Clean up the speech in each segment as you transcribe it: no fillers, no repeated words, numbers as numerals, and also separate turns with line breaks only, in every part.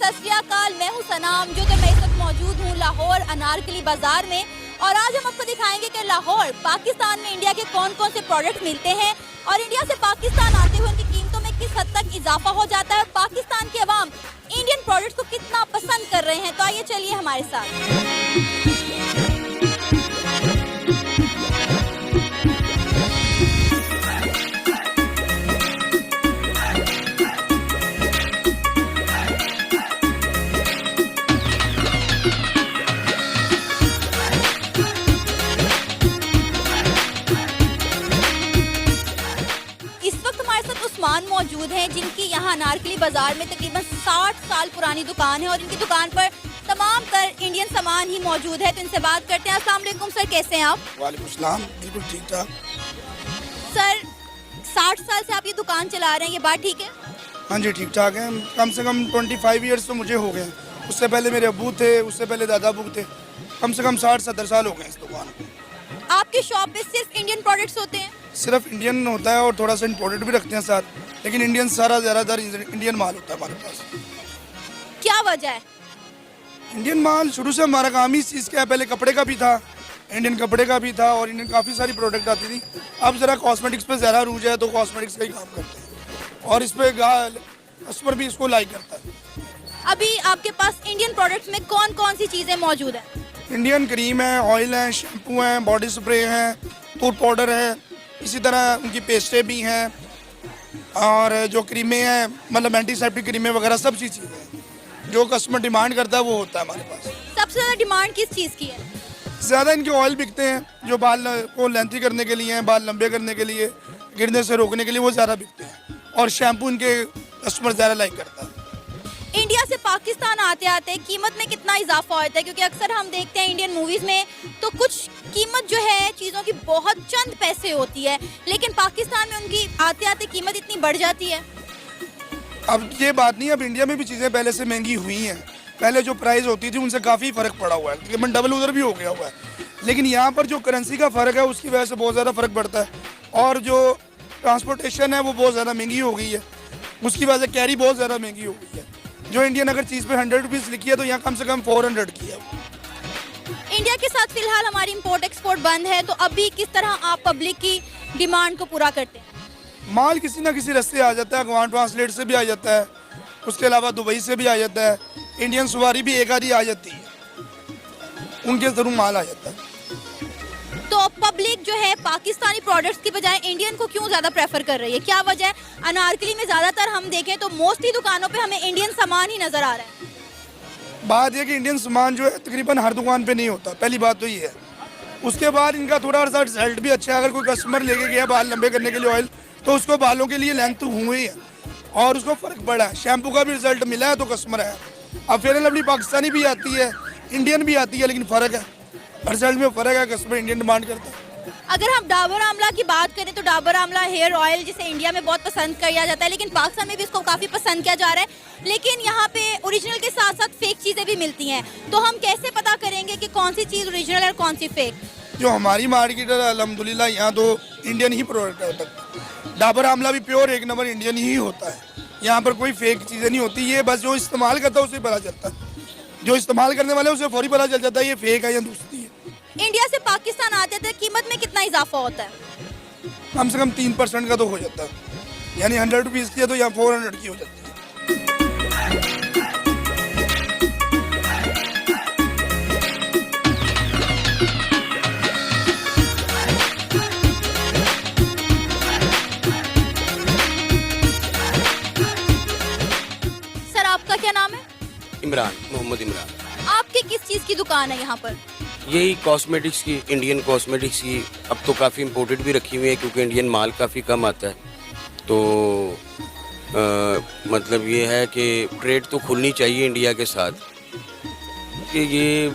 सत श्री अकाल, मैं हूं सनाम जो कि मैं इस वक्त मौजूद हूं लाहौर अनारकली बाजार में। और आज हम आपको दिखाएंगे कि लाहौर पाकिस्तान में इंडिया के कौन कौन से प्रोडक्ट मिलते हैं और इंडिया से पाकिस्तान आते हुए उनकी कीमतों में किस हद तक इजाफा हो जाता है। पाकिस्तान के अवाम इंडियन प्रोडक्ट्स को कितना पसंद कर रहे हैं, तो आइए चलिए हमारे साथ। उस्मान मौजूद हैं जिनकी यहाँ अनारकली बाजार में तकरीबन 60 साल पुरानी दुकान है और इनकी दुकान पर तमाम तर इंडियन सामान ही मौजूद है। तो इनसे बात करते हैं। अस्सलाम वालेकुम सर, कैसे हैं आप?
वालेकुम सलाम, बिल्कुल ठीक ठाक।
सर 60 साल से आप ये दुकान चला रहे हैं, ये बात ठीक है?
हाँ जी, ठीक ठाक है। कम से कम 25 ईयर्स तो मुझे हो गए। उससे पहले मेरे अबू थे, उससे पहले दादा अबू थे। कम से कम 60-70 साल हो गए इस दुकान को।
आपके शॉप पे सिर्फ इंडियन प्रोडक्ट्स होते हैं?
सिर्फ इंडियन होता है और थोड़ा सा इम्पोर्टेड भी रखते हैं साथ, लेकिन इंडियन सारा ज़्यादातर इंडियन माल होता है हमारे पास।
क्या वजह है?
इंडियन माल शुरू से हमारा काम ही इस चीज़ का है। पहले कपड़े का भी था, इंडियन कपड़े का भी था और इंडियन काफ़ी सारी प्रोडक्ट आती थी। अब ज़रा कॉस्मेटिक्स पे ज़्यादा रूज है तो कॉस्मेटिक्स का ही काम करते हैं और इस पर कस्टमर भी इसको लाइक करता है।
अभी आपके पास इंडियन प्रोडक्ट्स में कौन कौन सी चीज़ें मौजूद हैं?
इंडियन क्रीम है, ऑयल है, शैम्पू है, बॉडी स्प्रे है, टूथ पाउडर है, इसी तरह उनकी पेस्टें भी हैं और जो क्रीमें हैं मतलब एंटीसेप्टिक क्रीमें वगैरह सब चीज़ें हैं। जो कस्टमर डिमांड करता है वो होता है हमारे पास।
सबसे ज़्यादा डिमांड किस चीज़ की है?
ज़्यादा इनके ऑयल बिकते हैं जो बाल को लेंथी करने के लिए हैं, बाल लंबे करने के लिए, गिरने से रोकने के लिए, वो ज़्यादा बिकते हैं और शैम्पू इनके कस्टमर ज़्यादा लाइक करता है।
इंडिया से पाकिस्तान आते आते कीमत में कितना इजाफा होता है? क्योंकि अक्सर हम देखते हैं इंडियन मूवीज़ में तो कुछ कीमत जो है चीज़ों की बहुत चंद पैसे होती है, लेकिन पाकिस्तान में उनकी आते आते कीमत इतनी बढ़ जाती है।
अब ये बात नहीं, अब इंडिया में भी चीज़ें पहले से महंगी हुई हैं। पहले जो प्राइस होती थी उनसे काफ़ी फ़र्क पड़ा हुआ है, तकरीबन डबल उधर भी हो गया हुआ है। लेकिन यहाँ पर जो करेंसी का फ़र्क है उसकी वजह से बहुत ज़्यादा फ़र्क पड़ता है और जो ट्रांसपोर्टेशन है वो बहुत ज़्यादा महंगी हो गई है। उसकी वजह से कैरी बहुत ज़्यादा महंगी हो गई है। जो इंडियन अगर चीज़ पे 100 रुपीज़ लिखी है तो यहाँ कम से कम 400 की है।
इंडिया के साथ फिलहाल हमारी इंपोर्ट एक्सपोर्ट बंद है, तो अभी किस तरह आप पब्लिक की डिमांड को पूरा करते हैं? माल
किसी ना किसी रास्ते आ जाता है, गवान ट्रांसलेट से भी आ जाता है, उसके अलावा दुबई से भी आ जाता है, इंडियन सवारी भी एक आधी आ जाती है, उनके थ्रू माल आ जाता है।
तो पब्लिक जो है पाकिस्तानी प्रोडक्ट्स की बजाय इंडियन को क्यों ज़्यादा प्रेफर कर रही है? क्या वजह है? अनारकली में ज़्यादातर हम देखें तो मोस्टली दुकानों पे हमें इंडियन सामान ही नज़र आ रहा है।
बात यह कि इंडियन सामान जो है तकरीबन हर दुकान पे नहीं होता, पहली बात तो ये है। उसके बाद इनका थोड़ा सा रिजल्ट भी अच्छा है। अगर कोई कस्टमर लेके गया बाल लंबे करने के लिए ऑयल, तो उसको बालों के लिए लेंथ हुई है और उसको फ़र्क पड़ा है। शैम्पू का भी रिजल्ट मिला है तो कस्टमर है। अब फेयर एंड लवली पाकिस्तानी भी आती है, इंडियन भी आती है, लेकिन फ़र्क है, रिजल्ट में फ़र्क है। कस्टमर इंडियन डिमांड करता है।
अगर हम डाबर आमला की बात करें तो डाबर आमला हेयर ऑयल जिसे इंडिया में बहुत पसंद किया जाता है, लेकिन पाकिस्तान में भी इसको काफ़ी पसंद किया जा रहा है। लेकिन यहाँ पे ओरिजिनल के साथ साथ फेक चीज़ें भी मिलती हैं, तो हम कैसे पता करेंगे कि कौन सी चीज़ ओरिजिनल है और कौन सी फेक?
जो हमारी मार्केट है अल्हम्दुलिल्लाह यहाँ तो इंडियन ही प्रोडक्ट होता है। डाबर आमला भी प्योर एक नंबर इंडियन ही होता है। यहाँ पर कोई फेक चीज़ें नहीं होती। ये बस जो इस्तेमाल करता है उसे पता चलता है, जो इस्तेमाल करने वाले उसे फौरी पता चल जाता है ये फेक है या दूसरी है।
इंडिया से पाकिस्तान आते थे कीमत में कितना इजाफा होता है?
कम से कम 3% का तो हो जाता है, यानी 100 रुपीज़ की है तो यहाँ 400 की हो जाती है।
सर आपका क्या नाम है?
इमरान, मोहम्मद इमरान।
आपकी किस चीज़ की दुकान है यहाँ पर?
यही कॉस्मेटिक्स की, इंडियन कॉस्मेटिक्स की। अब तो काफ़ी इम्पोर्टेड भी रखी हुई है क्योंकि इंडियन माल काफ़ी कम आता है। तो मतलब ये है कि ट्रेड तो खुलनी चाहिए इंडिया के साथ, कि ये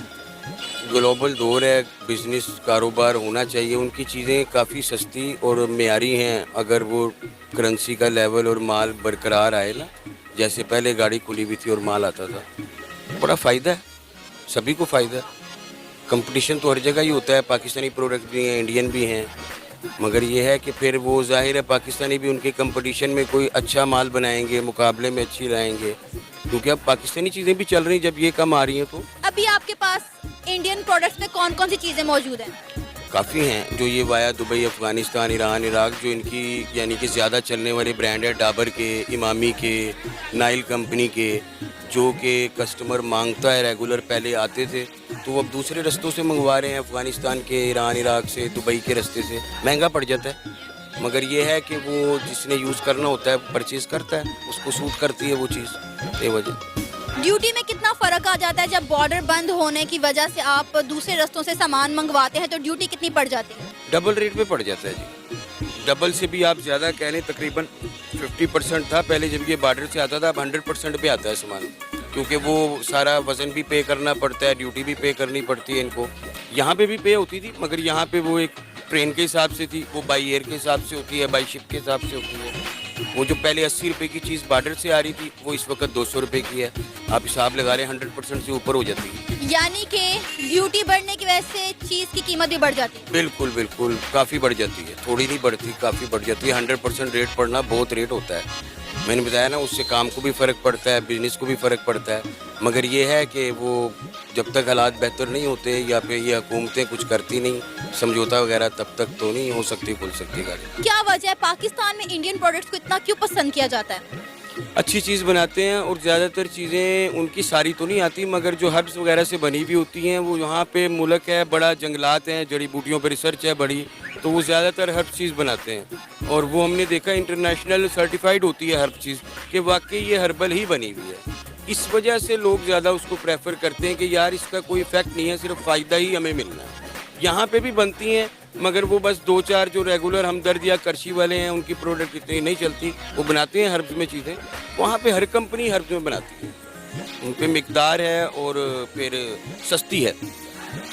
ग्लोबल दौर है, बिजनेस कारोबार होना चाहिए। उनकी चीज़ें काफ़ी सस्ती और मेयारी हैं अगर वो करेंसी का लेवल और माल बरकरार आए ना, जैसे पहले गाड़ी खुली हुई थी और माल आता था। बड़ा फ़ायदा है, सभी को फ़ायदा है। कंपटीशन तो हर जगह ही होता है, पाकिस्तानी प्रोडक्ट भी हैं, इंडियन भी हैं, मगर ये है कि फिर वो जाहिर है पाकिस्तानी भी उनके कंपटीशन में कोई अच्छा माल बनाएंगे, मुकाबले में अच्छी लाएंगे, क्योंकि अब पाकिस्तानी चीज़ें भी चल रही, जब ये कम आ रही हैं तो
अभी आपके पास इंडियन प्रोडक्ट्स में कौन कौन सी चीजें मौजूद हैं?
काफ़ी हैं जो ये via Dubai, Afghanistan, Iran, Iraq, जो इनकी यानी कि ज़्यादा चलने वाले ब्रांड है, डाबर के, इमामी के, नाइल कंपनी के, जो कि कस्टमर मांगता है रेगुलर। पहले आते थे तो वो अब दूसरे रास्तों से मंगवा रहे हैं, अफ़गानिस्तान के, ईरान, इराक से, दुबई के रास्ते से। महंगा पड़ जाता है, मगर ये है कि वो जिसने यूज़ करना होता है परचेज़ करता है, उसको सूट करती है वो चीज़, ये वजह।
ड्यूटी में कितना फर्क आ जाता है जब बॉर्डर बंद होने की वजह से आप दूसरे रास्तों से सामान मंगवाते हैं, तो ड्यूटी कितनी पड़ जाती है?
डबल रेट पे पड़ जाता है जी, डबल से भी आप ज़्यादा कह लें, तकरीबन 50% था पहले जब ये बॉर्डर से आता था, अब 100% पे आता है सामान, क्योंकि वो सारा वज़न भी पे करना पड़ता है, ड्यूटी भी पे करनी पड़ती है इनको। यहाँ पे भी पे होती थी, मगर यहाँ पे वो एक ट्रेन के हिसाब से थी, वो बाई एयर के हिसाब से होती है, बाई शिप के हिसाब से होती है। वो जो पहले 80 रुपये की चीज़ बॉर्डर से आ रही थी, वो इस वक्त 200 रुपये की है। आप हिसाब लगा रहे हैं, 100% से ऊपर हो जाती है।
यानी कि ड्यूटी बढ़ने की वजह से चीज की कीमत भी बढ़ जाती है?
बिल्कुल बिल्कुल, काफ़ी बढ़ जाती है, थोड़ी नहीं बढ़ती, काफ़ी बढ़ जाती है। 100% रेट पड़ना बहुत रेट होता है, मैंने बताया ना, उससे काम को भी फ़र्क पड़ता है, बिजनेस को भी फ़र्क पड़ता है। मगर ये है कि वो जब तक हालात बेहतर नहीं होते या फिर ये हुकूमतें कुछ करती नहीं समझौता वगैरह, तब तक तो नहीं हो सकती, खुल सकती गाड़ी।
क्या वजह है पाकिस्तान में इंडियन प्रोडक्ट्स को इतना क्यों पसंद किया जाता है?
अच्छी चीज़ बनाते हैं और ज़्यादातर चीज़ें उनकी सारी तो नहीं आती, मगर जो हर्ब्स वगैरह से बनी हुई होती हैं, वो यहाँ पे मुल्क है बड़ा, जंगलात हैं, जड़ी बूटियों पर रिसर्च है बड़ी, तो वो ज़्यादातर हर्ब चीज़ बनाते हैं। और वो हमने देखा इंटरनेशनल सर्टिफाइड होती है हर्ब चीज़, कि वाकई ये हर्बल ही बनी हुई है। इस वजह से लोग ज़्यादा उसको प्रेफर करते हैं कि यार इसका कोई इफेक्ट नहीं है, सिर्फ फ़ायदा ही हमें मिलना है। यहाँ पे भी बनती हैं, मगर वो बस 2-4 जो रेगुलर हमदर्द या करशी वाले हैं, उनकी प्रोडक्ट इतनी नहीं चलती, वो बनाते हैं हर्ब्स में चीज़ें। वहाँ पे हर कंपनी हर्ब्स में बनाती है, उन पे मिकदार है और फिर सस्ती है,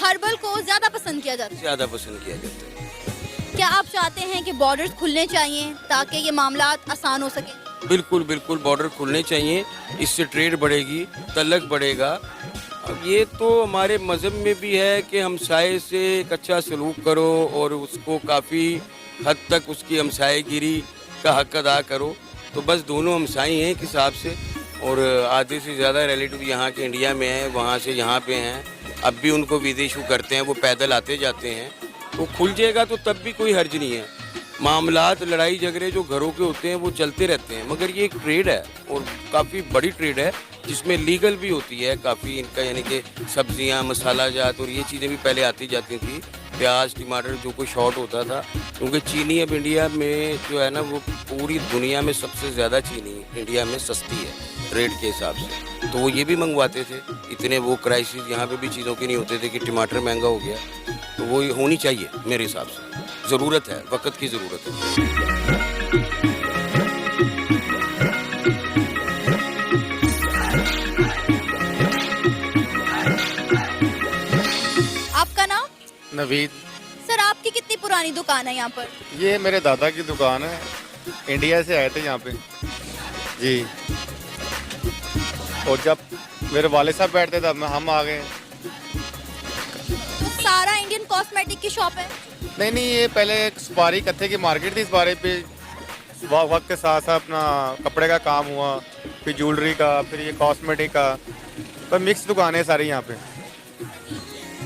हर्बल को ज्यादा पसंद किया जाता है।
ज़्यादा पसंद किया जाता है।
क्या आप चाहते हैं कि बॉर्डर्स खुलने चाहिए ताकि ये मामलात आसान हो सके?
बिल्कुल बिल्कुल, बॉर्डर खुलने चाहिए, इससे ट्रेड बढ़ेगी, तलक बढ़ेगा। अब ये तो हमारे मज़हब में भी है कि हमसाये से एक अच्छा सलूक करो और उसको काफ़ी हद तक उसकी हमसायेगिरी का हक अदा करो। तो बस दोनों हमसाई हैं एक हिसाब से, और आधे से ज़्यादा रिलेटिव यहाँ के इंडिया में हैं, वहाँ से यहाँ पे हैं, अब भी उनको वीज़े इशू करते हैं, वो पैदल आते जाते हैं। तो खुल जाएगा तो तब भी कोई हर्ज नहीं है। मामलात, लड़ाई झगड़े जो घरों के होते हैं वो चलते रहते हैं, मगर ये एक ट्रेड है और काफ़ी बड़ी ट्रेड है, जिसमें लीगल भी होती है काफ़ी इनका, यानी कि सब्जियां, मसाला जात और ये चीज़ें भी पहले आती जाती थी, प्याज, टमाटर जो कोई शॉर्ट होता था, क्योंकि चीनी अब इंडिया में जो है ना, वो पूरी दुनिया में सबसे ज़्यादा चीनी इंडिया में सस्ती है रेट के हिसाब से। तो वो ये भी मंगवाते थे, इतने वो क्राइसिस यहाँ पे भी चीज़ों के नहीं होते थे कि टमाटर महंगा हो गया। तो वो होनी चाहिए मेरे हिसाब से, ज़रूरत है, वक्त की ज़रूरत है।
आपका नाम?
नवीद।
सर, आपकी कितनी पुरानी दुकान है यहाँ पर?
ये मेरे दादा की दुकान है, इंडिया से आए थे यहाँ पे जी। और जब मेरे वाले साहब बैठते तब हम आ गए।
तो सारा इंडियन कॉस्मेटिक की शॉप है?
नहीं, ये पहले एक सुपारी कत्थे की मार्केट थी, इस बारे पे वक्त के साथ साथ अपना कपड़े का काम हुआ, फिर ज्वेलरी का, फिर ये कॉस्मेटिक का, तो मिक्स दुकान है सारी यहाँ पे।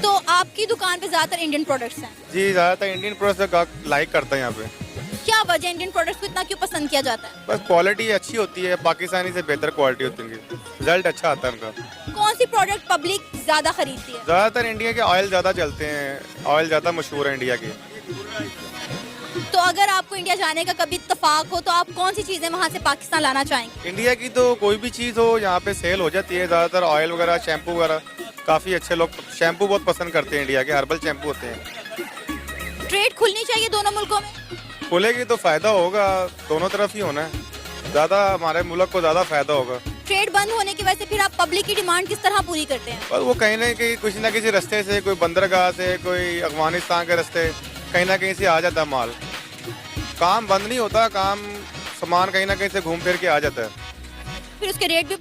तो आपकी दुकान पे ज़्यादातर इंडियन प्रोडक्ट्स हैं?
जी, ज़्यादातर इंडियन प्रोडक्ट्स लाइक करता है यहाँ पे।
क्या वजह इंडियन प्रोडक्ट्स को इतना क्यों पसंद किया जाता है?
बस क्वालिटी अच्छी होती है, पाकिस्तानी से बेहतर क्वालिटी होती है, रिजल्ट अच्छा आता है उनका।
कौन सी प्रोडक्ट पब्लिक ज़्यादा खरीदती है?
ज़्यादातर इंडिया के ऑयल ज़्यादा चलते हैं, ऑयल ज़्यादा मशहूर है इंडिया के।
तो अगर आपको इंडिया जाने का कभी इत्तेफाक हो तो आप कौन सी चीज़ें वहाँ से पाकिस्तान लाना चाहेंगे?
इंडिया की तो कोई भी चीज़ हो यहाँ पे सेल हो जाती है, ज़्यादातर ऑयल वगैरह, शैम्पू वगैरह, काफ़ी अच्छे लोग शैम्पू बहुत पसंद करते हैं, इंडिया के हर्बल शैम्पू होते हैं।
ट्रेड खुलनी चाहिए दोनों मुल्कों में?
खुलेगी तो फ़ायदा होगा, दोनों तरफ ही होना है, ज़्यादा हमारे मुल्क को ज़्यादा फ़ायदा होगा।
ट्रेड बंद होने की वजह से फिर आप पब्लिक की डिमांड किस तरह पूरी करते हैं?
पर वो कहीं ना कहीं किसी ना किसी रास्ते से, कोई बंदरगाह से, कोई अफगानिस्तान के रास्ते, कहीं ना कहीं से आ जाता है माल। काम बंद नहीं होता, काम सामान कहीं ना कहीं से घूम फिर के आ जाता है।
फिर उसके रेट भी